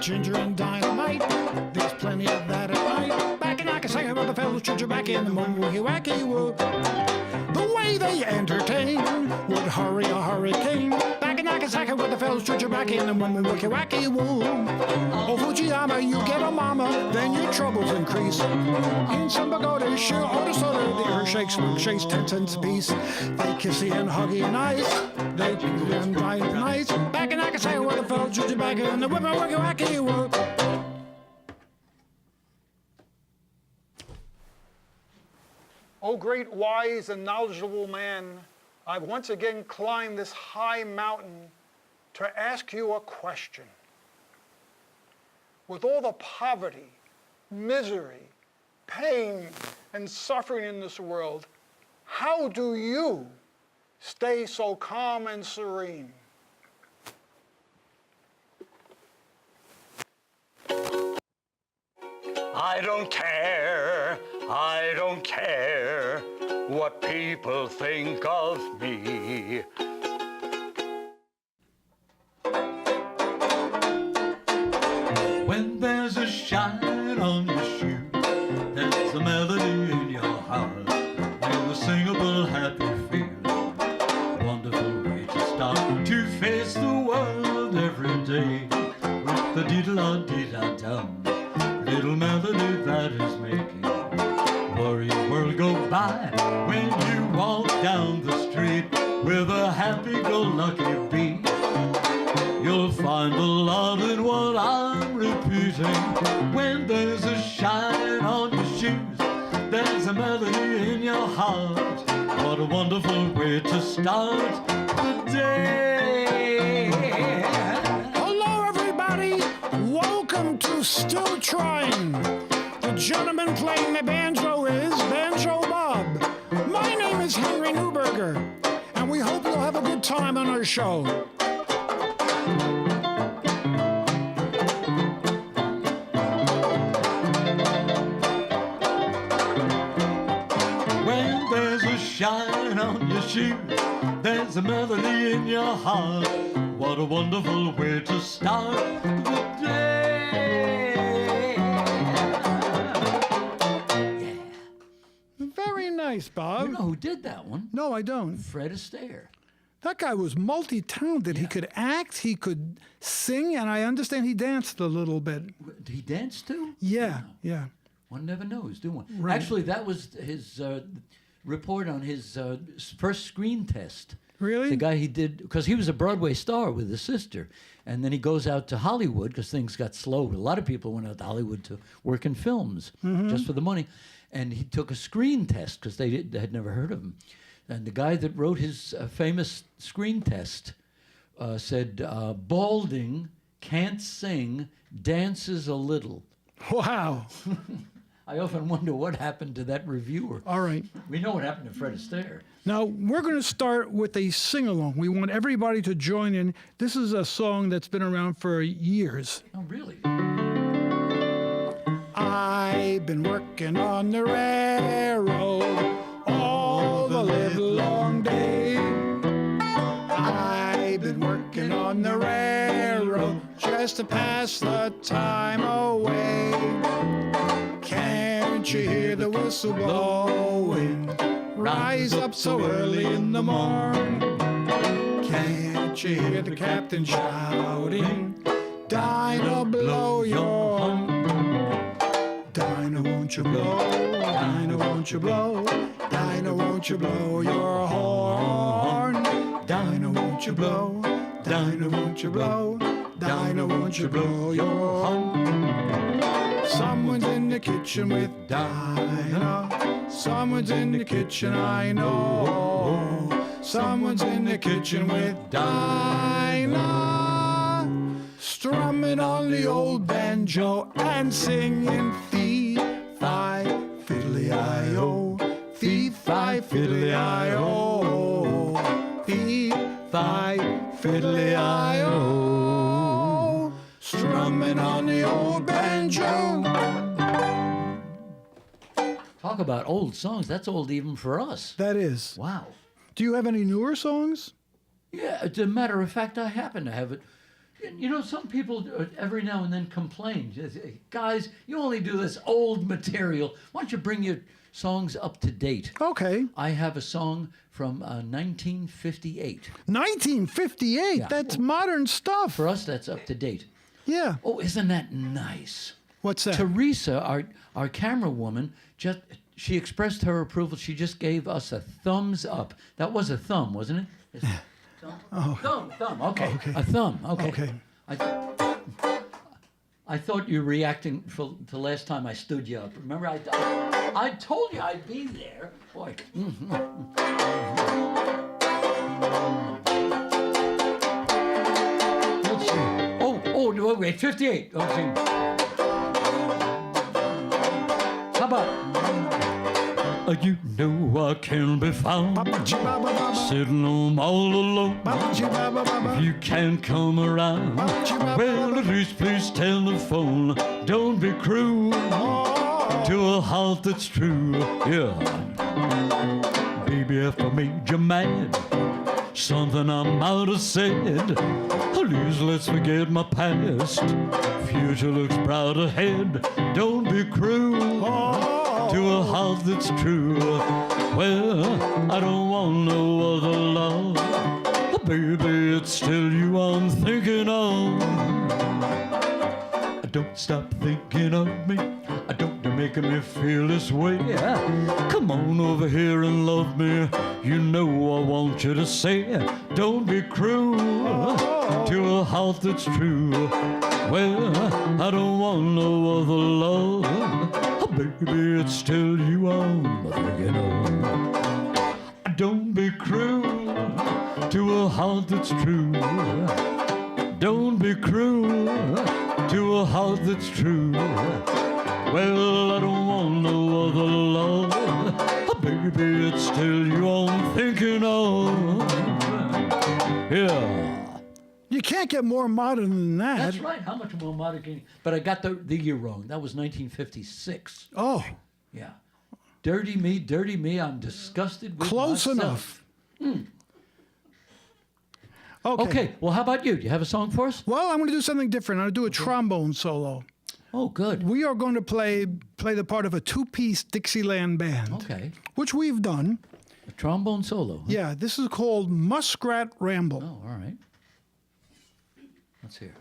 ginger and dynamite. There's plenty of that at night. Back in Nakasaka with the fellows church back in the wacky woo. The way they entertain would hurry a hurricane. Back in Nakasaka with the fellows church back in the wacky woo. Oh, Fujiyama, you get a mama, then your troubles increase. In some pagoda, sure, or the soda, the earth shakes 10 cents a piece. They kissy and huggy and nice. They kissy and dry and nice. Back in Nakasaka with the fellows church back in the wacky woo. O great, wise, and knowledgeable man, I've once again climbed this high mountain to ask you a question. With all the poverty, misery, pain, and suffering in this world, how do you stay so calm and serene? I don't care what people think of me. When there's a shine on your shoe, there's a melody in your heart, with a singable happy feeling, wonderful way to start to face the world every day, with the diddle-a-dee-da-dum, little melody that is making worrying world go by. When you walk down the street with a happy-go-lucky beat, you'll find a lot in what I'm repeating. When there's a shine on your shoes, there's a melody in your heart. What a wonderful way to start the day. Hello, everybody. Welcome to Still Trying. The gentleman playing the banjo is Banjo Bob. My name is Henry Newberger, and we hope you'll have a good time on our show. When there's a shine on your shoes, there's a melody in your heart. What a wonderful way to start the day. Yeah. Very nice, Bob. You know who did that one? No, I don't. Fred Astaire. That guy was multi-talented. He could act, he could sing, and I understand he danced a little bit. Did he dance too? Yeah, yeah. One never knows, do one? Right. Actually, that was his report on his first screen test. Really? The guy he did, because he was a Broadway star with his sister. And then he goes out to Hollywood because things got slow. A lot of people went out to Hollywood to work in films just for the money. And he took a screen test because they had never heard of him. And the guy that wrote his famous screen test said, balding, can't sing, dances a little. Wow. I often wonder what happened to that reviewer. All right. We know what happened to Fred Astaire. Now, we're going to start with a sing-along. We want everybody to join in. This is a song that's been around for years. Oh, really? I've been working on the railroad all the livelong day. I've been working on the railroad just to pass the time away. Can't you hear the whistle blowing? Rise up so early in the morn. Can't you hear the captain shouting? Dinah, blow your horn. Dinah, won't you blow? Dinah, won't you blow? Dinah, won't you blow your horn? Dinah, won't you blow? Dinah, won't you blow? Dinah, won't you blow your horn? Someone's in the kitchen with Dinah. Someone's in the kitchen, I know. Someone's in the kitchen with Dinah, strumming on the old banjo and singing fee-fi, fiddly-I-o, fee-fi, fiddly-I-o, fee-fi, fiddly-I-o, strumming on the old banjo. Talk about old songs. That's old even for us. That is. Wow. Do you have any newer songs? Yeah, as a matter of fact, I happen to have it. You know, some people every now and then complain. Guys, you only do this old material. Why don't you bring your songs up to date? Okay. I have a song from 1958. 1958. Yeah. That's modern stuff. For us, that's up to date. Yeah. Oh, isn't that nice? What's that? Teresa, our camera woman, she expressed her approval. She just gave us a thumbs up. That was a thumb, wasn't it? Thumb. Okay. A thumb. Okay. Okay. I thought you were reacting to last time I stood you up. Remember, I told you I'd be there. Boy. Let's see. Oh, wait, 58. Let's see. How about? You know I can be found sitting home all alone. If you can't come around, well, at least please telephone. Don't be cruel to a heart that's true. Yeah, baby, if I made you mad, something I might have said, please let's forget my past. Future looks bright ahead. Don't be cruel to a heart that's true. Well, I don't want no other love. Baby, it's still you I'm thinking of. Don't stop thinking of me. Don't you making me feel this way. Come on over here and love me. You know I want you to say, don't be cruel to a heart that's true. Well, I don't want no other love. Baby, it's still you I'm thinking of. Don't be cruel to a heart that's true. Don't be cruel to a heart that's true. Well, I don't want no other love. Baby, it's still you I'm thinking of. Yeah. You can't get more modern than that. That's right. How much more modern can you? But I got the year wrong. That was 1956. Oh, Yeah. Dirty me, I'm disgusted with close myself. enough. Okay, well, how about you? Do you have a song for us? Well, I'm going to do something different. I'm going to do a trombone solo. Oh, good. We are going to play the part of a two-piece Dixieland band, Okay. which we've done. A trombone solo. Huh? Yeah, this is called Muskrat Ramble. Oh, all right. Let's hear.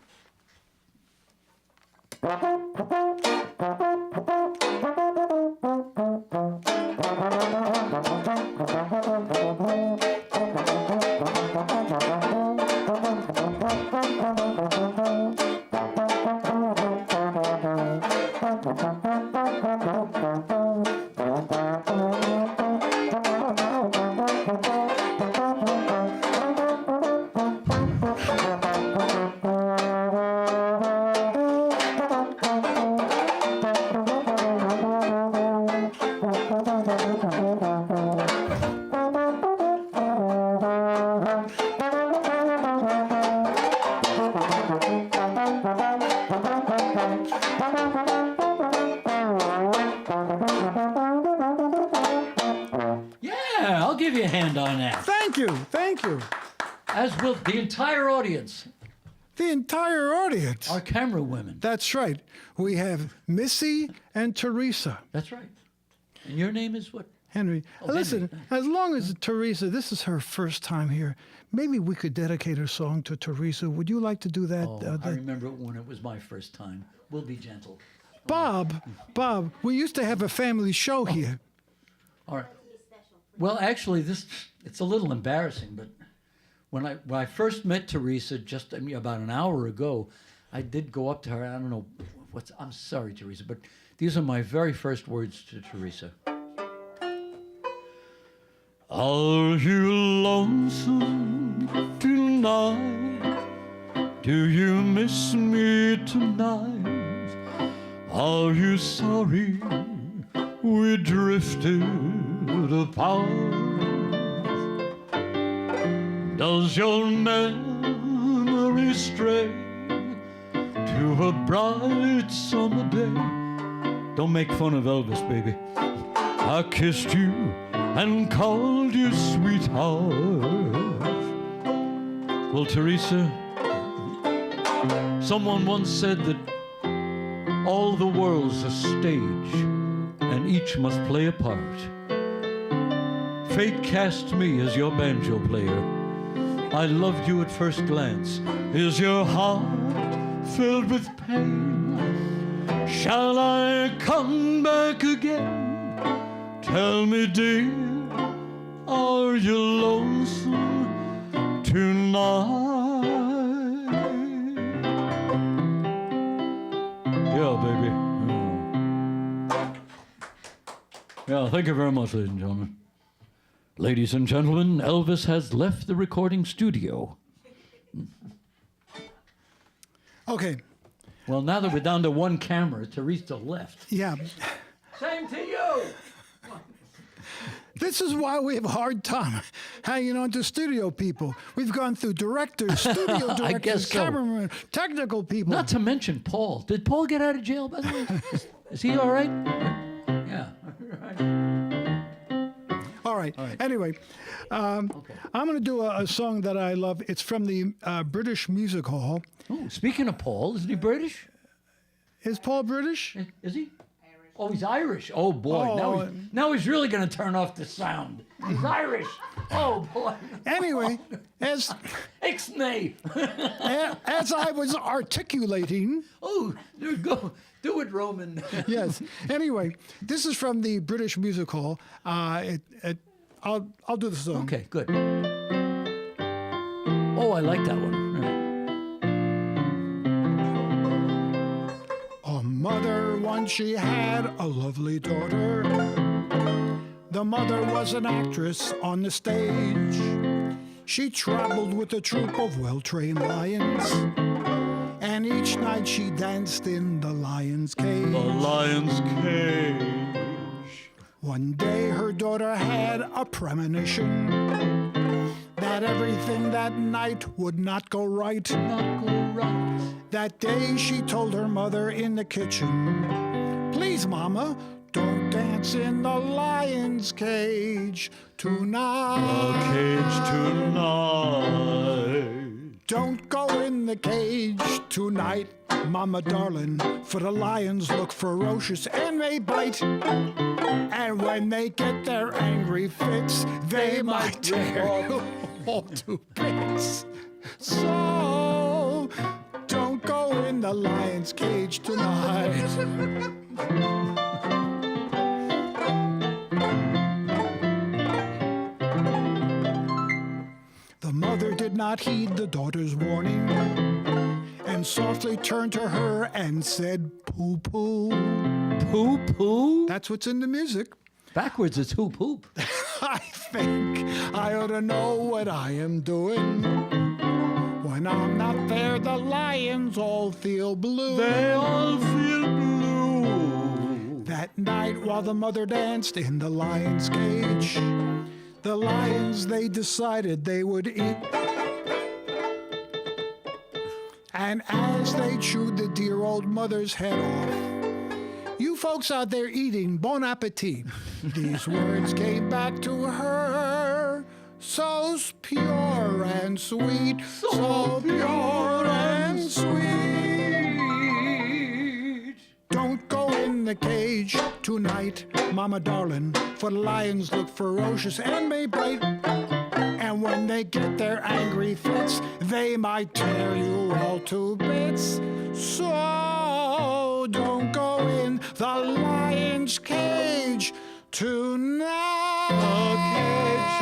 Yeah, I'll give you a hand on that. Thank you. Thank you. As will the entire audience, The entire audience. our camera women. That's right. We have Missy and Teresa. That's right. And your name is what? Henry, listen, as long as Teresa, this is her first time here, maybe we could dedicate her song to Teresa. Would you like to do that? Oh, I remember it when it was my first time. We'll be gentle. Bob, we used to have a family show here. All right. Well, actually, it's a little embarrassing, but when I first met Teresa just about an hour ago, I did go up to her. I don't know I'm sorry, Teresa, but these are my very first words to Teresa. Are you lonesome tonight? Do you miss me tonight? Are you sorry we drifted apart? Does your memory stray to a bright summer day? Don't make fun of Elvis, baby. I kissed you and called you sweetheart. Well, Teresa, Someone once said that all the world's a stage, and each must play a part. Fate cast me as your banjo player. I loved you at first glance. Is your heart filled with pain? Shall I come back again? Tell me, dear, are you lonesome tonight? Yeah, baby. Yeah, thank you very much, ladies and gentlemen. Ladies and gentlemen, Elvis has left the recording studio. Okay. Well, now that we're down to one camera, Teresa left. Yeah. Same to you. This is why we have a hard time hanging on to studio people. We've gone through directors, studio directors, I guess so. cameramen, technical people. Not to mention Paul. Did Paul get out of jail, by the way? Is he all right? Yeah. All right. Anyway, I'm going to do a song that I love. It's from the British Music Hall. Oh, speaking of Paul, isn't he British? Is Paul British? Is he? Oh, he's Irish. Oh, boy. Oh. Now he's really going to turn off the sound. He's Irish. Oh, boy. Anyway, as Ixnay. as I was articulating, Oh, there you go. Do it, Roman. yes. Anyway, this is from the British Music Hall. I'll do the song. Okay, good. Oh, I like that one. A mother once she had a lovely daughter. The mother was an actress on the stage. She traveled with a troupe of well-trained lions, and each night she danced in the lion's cage. The lion's cage. One day her daughter had a premonition that everything that night would not go right. Not go right. That day she told her mother in the kitchen, "Please, Mama, don't dance in the lion's cage tonight. A cage tonight. Don't go in the cage tonight, Mama darling, for the lions look ferocious and they bite. And when they get their angry fits, they might tear you all to bits. So don't go in the lion's cage tonight." The mother did not heed the daughter's warning and softly turned to her and said, "Poo poo." Poo poo? That's what's in the music. Backwards, it's hoop hoop. I think I ought to know what I am doing. When I'm not there, the lions all feel blue. They all feel blue. That night while the mother danced in the lion's cage, the lions, they decided they would eat. And as they chewed the dear old mother's head off, "You folks out there eating, bon appetit." These words came back to her, so pure and sweet, so pure and sweet. Don't go in the cage tonight, Mama darling, for the lions look ferocious and may bite. And when they get their angry fits, they might tear you all to bits. So don't go in the lion's cage tonight. A cage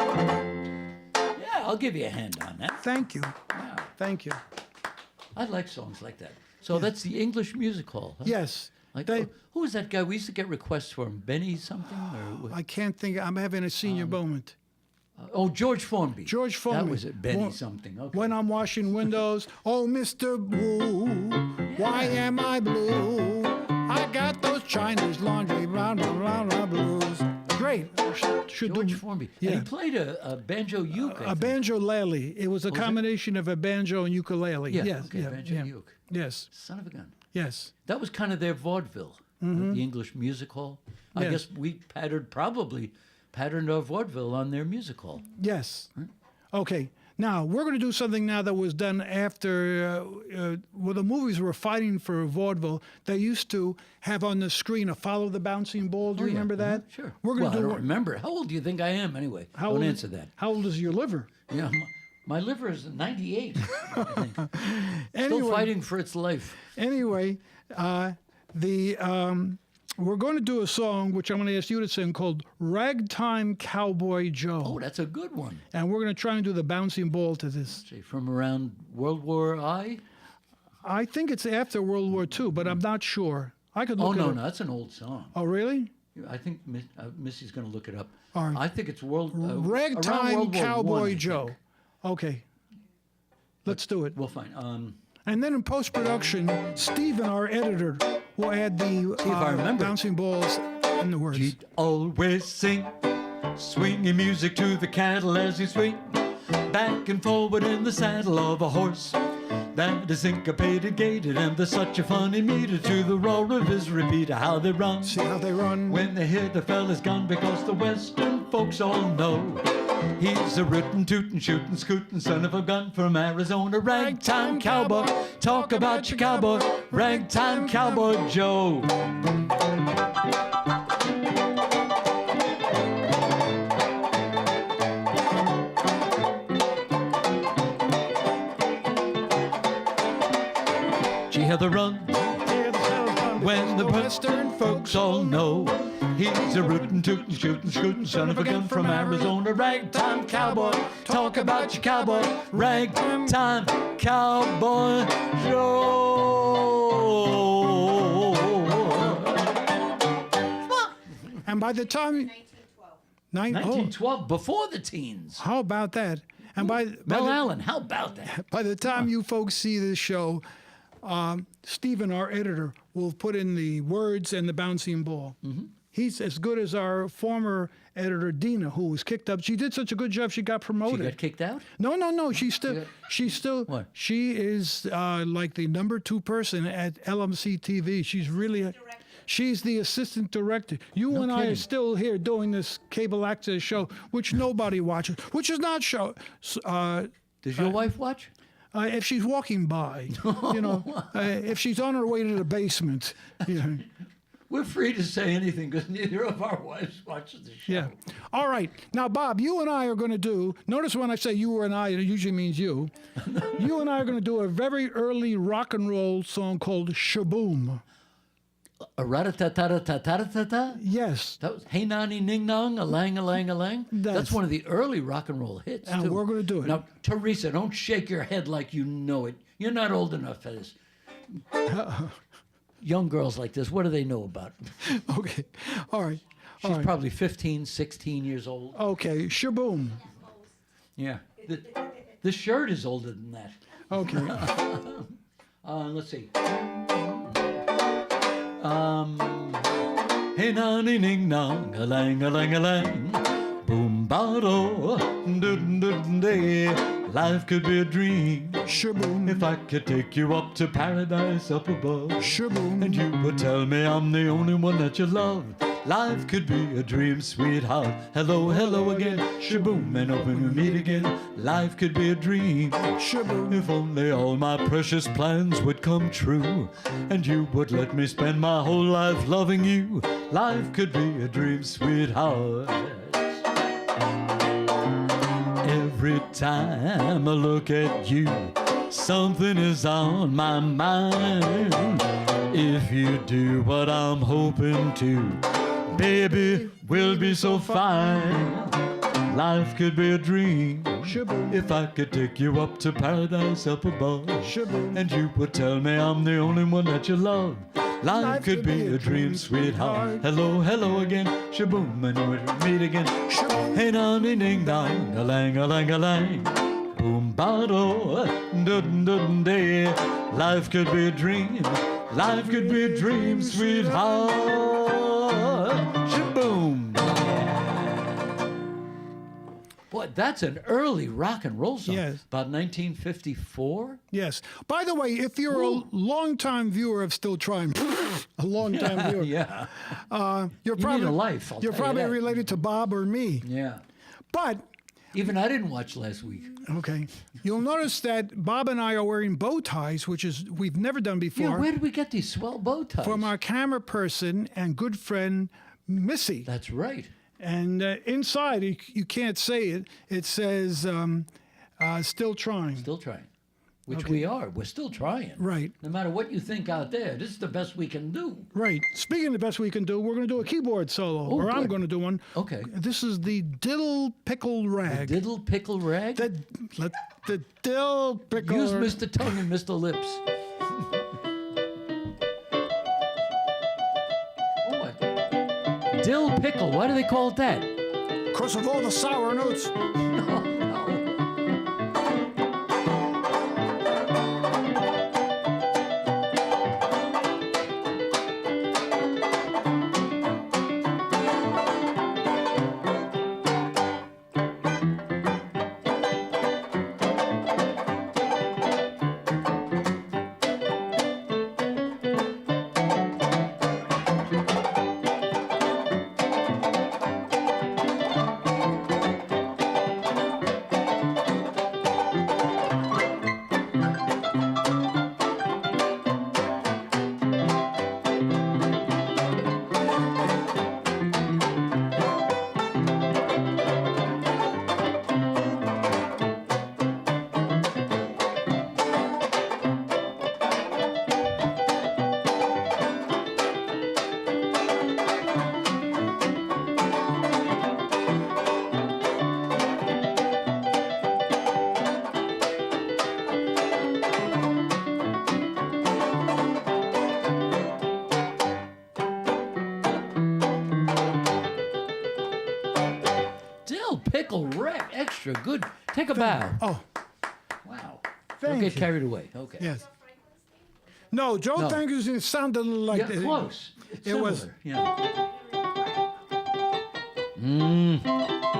tonight. Yeah, I'll give you a hand on that. Thank you. Yeah. Thank you. I like songs like that. So that's the English Music Hall. Huh? Yes. Like, They- who was that guy? We used to get requests for him. Benny something? Or, I can't think. I'm having a senior moment. oh, George Formby. George Formby. That was it. Benny Well, something. Okay. When I'm washing windows, oh, Mr. Blue, why am I blue? I got those Chinese laundry, blah, blah, blah, blah, blues. Great. Should George do. Formby. Yeah. And he played a banjo uke. I A think. banjo-lele. It was a combination of a banjo and ukulele. Yeah, Yes. okay, yeah, banjo yeah. uke. Yes. Son of a gun. Yes. That was kind of their vaudeville, the English Music Hall. I Yes. guess we probably patterned our vaudeville on their music hall. Yes. Okay. Now, we're going to do something now that was done after, when the movies were fighting for vaudeville. They used to have on the screen a Follow the Bouncing Ball. Do you remember that? Sure. We're going I to don't remember. How old do you think I am, anyway? Don't answer that. How old is your liver? Yeah, my liver is 98, I think. Anyway, Still fighting for its life. Anyway, we're going to do a song, which I'm going to ask you to sing, called Ragtime Cowboy Joe. Oh, that's a good one. And we're going to try and do the bouncing ball to this. See, from around World War I? I think it's after World War II, but I'm not sure. I could look Oh, it no, up. no, that's an old song. Oh, really? I think Missy's going to look it up. All right. I think it's around Ragtime World War Cowboy I, I Joe. think. Okay. Let's do it. We'll find. And then in post-production, Stephen, our editor, will add the I remember. bouncing balls in the words. He'd always sing swinging music to the cattle as he swing back and forward in the saddle of a horse that is syncopated, gated, and there's such a funny meter to the roar of his repeater. How they run See how they run? when they hear the fella's gun, because the western folks all know he's a rootin', tootin', shootin', scootin' son of a gun from Arizona. Ragtime cowboy, talk about your cowboy. Ragtime cowboy Joe. She had the run when the western folks all know he's a rootin', tootin', shootin', scootin' son of a gun from Arizona. Ragtime cowboy, talk about your cowboy. Ragtime cowboy Joe. And by the time... 1912, before the teens. How about that? And Mel Allen, how about that? by the time you folks see this show, Stephen, our editor, will put in the words and the bouncing ball. Mm-hmm. He's as good as our former editor, Dina, who was kicked up. She did such a good job, she got promoted. She got kicked out? No. She's still. What? She is like the #2 person at LMC-TV. She's really. She's the assistant director. You and I are still here doing this cable access show, which nobody watches, which is not show. Does your wife watch? If she's walking by, if she's on her way to the basement. Yeah. We're free to say anything because neither of our wives watches the show. Yeah. All right. Now, Bob, you and I are going to do, notice when I say you and I, it usually means you. You and I are going to do a very early rock and roll song called Shaboom. A rat-a-ta-ta-ta-ta-ta-ta-ta? Yes. That was Hey Nani Ning Nong, a lang a lang a lang. That's one of the early rock and roll hits, And too. we're going to do it. Now, Teresa, don't shake your head like you know it. You're not old enough for this. Young girls like this, what do they know about? Okay. All right. She's probably 15, 16 years old. Okay. Shaboom. Yeah. The shirt is older than that. Okay. Let's see. Hey nani ning nong, a lang a lang a lang. Boom bado, doo doo day. Life could be a dream Shaboom. if I could take you up to paradise up above. Shaboom. And you would tell me I'm the only one that you love. Life could be a dream, sweetheart. Hello, hello again. Shaboom, and when we meet again, life could be a dream. Shaboom. If only all my precious plans would come true, and you would let me spend my whole life loving you. Life could be a dream, sweetheart. Every time I look at you, something is on my mind. If you do what I'm hoping to, baby, we'll be so fine. Life could be a dream Shaboom. if I could take you up to paradise up above. Shaboom. And you would tell me I'm the only one that you love. Life could be a dream, sweetheart. Hello, hello again. Shaboom, and we'll meet again. Shaboom. Hey, nani, ding, dong, a lang, a lang, a lang. Boom, bado, dun, dun, day. Life could be a dream. Life could be a dream, sweetheart. Shaboom. Boy, that's an early rock and roll song. Yes. About 1954. Yes. By the way, if you're a longtime viewer of Still Trying, a longtime viewer, Yeah. you're You probably need a life, I'll you're tell you probably that. related to Bob or me. Yeah. But Even I didn't watch last week. Okay. You'll notice that Bob and I are wearing bow ties, which is we've never done before. Yeah, where did we get these swell bow ties? From our camera person and good friend Missy. That's right. And inside, you can't say it. It says, "Still trying." Still trying. Which we are. We're still trying. Right. No matter what you think out there, this is the best we can do. Right. Speaking of the best we can do, we're going to do a keyboard solo, or I'm good. going to do one. Okay. This is the diddle pickle rag. Diddle pickle rag? The dill pickle. Use Mr. Tongue and Mr. Lips. Oh, what? Dill pickle. Why do they call it that? Because of all the sour notes. No. Pickle rag, extra good. Take a bow. Oh, Wow. Thank Don't get you. carried away. Okay. yes. No, Joe No. Thank you. It sounded like Yeah, close. It's It was- similar. Yeah.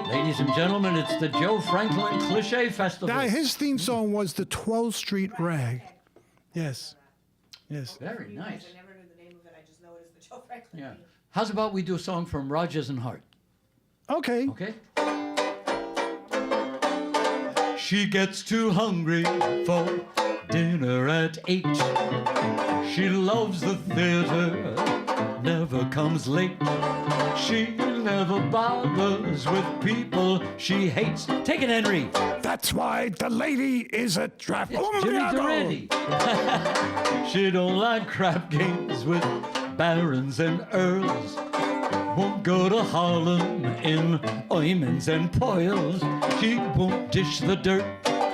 Ladies and gentlemen, it's the Joe Franklin Cliche Festival. Now, his theme song was the 12th Street Rag. Yes. Yes. Very nice. I never knew the name of it. I just know it as the Joe Franklin. Yeah. How's about we do a song from Rodgers and Hart? Okay. Okay. She gets too hungry for dinner at 8. She loves the theater, never comes late. She never bothers with people she hates. Take it, Henry. That's why the lady is a trap. Jimmy Durante. She don't like crap games with barons and earls. Won't go to Harlem in oimens and poils. She won't dish the dirt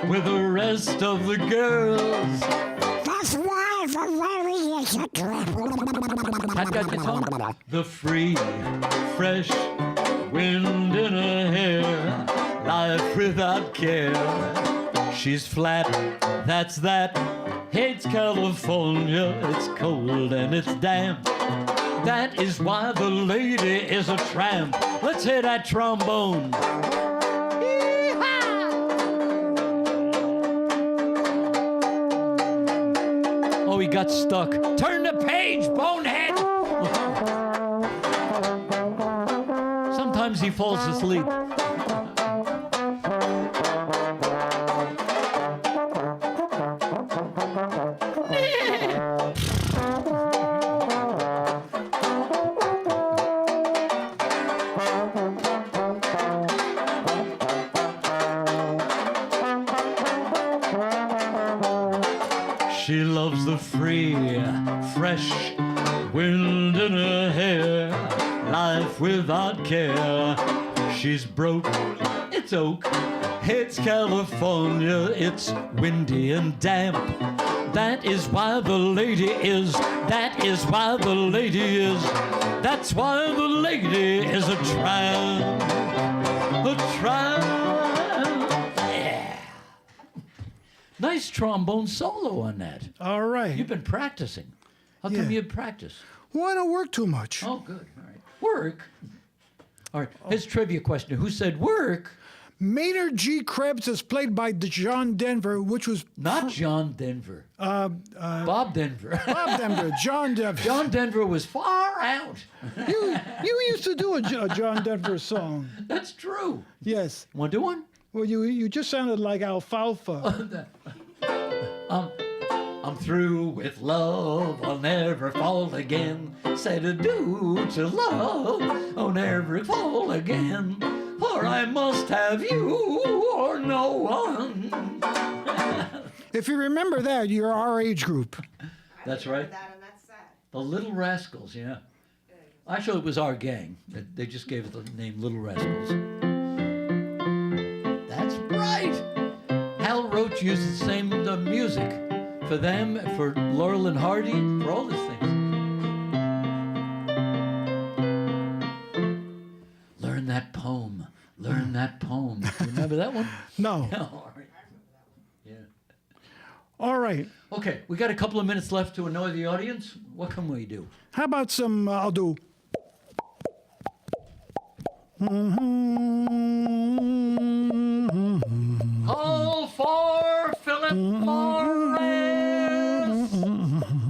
with the rest of the girls. That's why the lady is a trap. Pat got your tongue? The free, fresh wind in her hair, life without care. She's flat, that's that. Hates California, it's cold and it's damp. That is why the lady is a tramp. Let's hear that trombone. Oh, he got stuck. Turn the page, bonehead! Sometimes he falls asleep. She loves the free, fresh wind in her hair, life without care. She's broke, it's oak, it's California, it's windy and damp. That is why the lady is, that is why the lady is, that's why the lady is a tramp. A tramp. Nice trombone solo on that. All right. You've been practicing. How come Yeah. you practice? Well, I don't work too much. Oh, good. All right. Work. All right. Here's a trivia question. Who said work? Maynard G. Krebs is played by John Denver, which was Not John Denver. Bob Denver. Bob Denver. John Denver. John Denver was far out. You used to do a John Denver song. That's true. Yes. Want to do one? Well, you just sounded like alfalfa. I'm through with love, I'll never fall again. Said adieu to love, I'll never fall again. For I must have you or no one. If you remember that, you're our age group. That's right. That and that's sad. The Little Rascals, yeah. Actually, it was our gang. They just gave it the name Little Rascals. That's right. Hal Roach used the same music for them, for Laurel and Hardy, for all these things. Learn that poem. Learn that poem. Remember that one? No. No. All right. Yeah. All right. Okay, we got a couple of minutes left to annoy the audience. What can we do? How about some, I'll do. All for Philip Morris.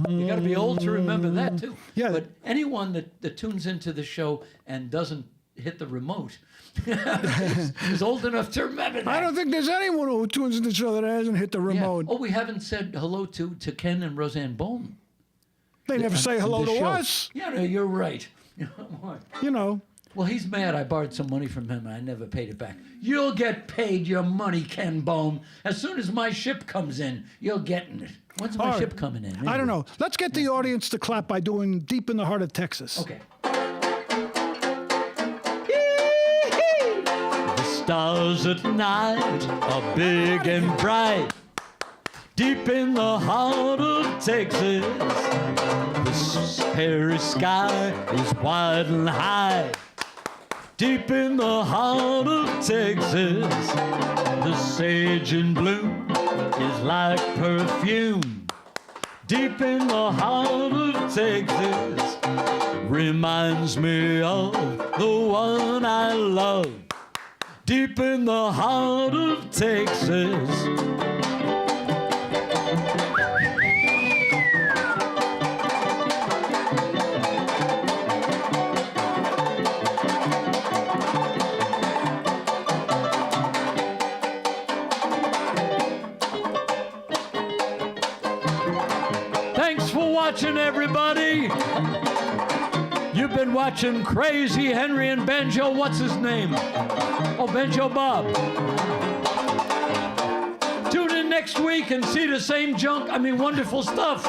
You got to be old to remember that too. Yeah. But anyone that tunes into the show and doesn't hit the remote is old enough to remember that. I don't think there's anyone who tunes into the show that hasn't hit the Yeah. remote. Oh, we haven't said hello to Ken and Roseanne Bone. They never say on hello the to show. us. Yeah, no, you're right. You know. Well, he's mad I borrowed some money from him and I never paid it back. You'll get paid your money, Ken Bohm. As soon as my ship comes in, you're getting it. When's my All right. ship coming in? I don't know. Let's get the audience to clap by doing Deep in the Heart of Texas. Okay. The stars at night are big and bright. Deep in the heart of Texas, the hairy sky is wide and high. Deep in the heart of Texas, the sage in bloom is like perfume. Deep in the heart of Texas, reminds me of the one I love. Deep in the heart of Texas. Thanks for watching, everybody. You've been watching Crazy Henry and Banjo. What's his name? Oh, Banjo Bob. Tune in next week and see the same wonderful stuff.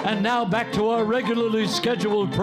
And now back to our regularly scheduled program.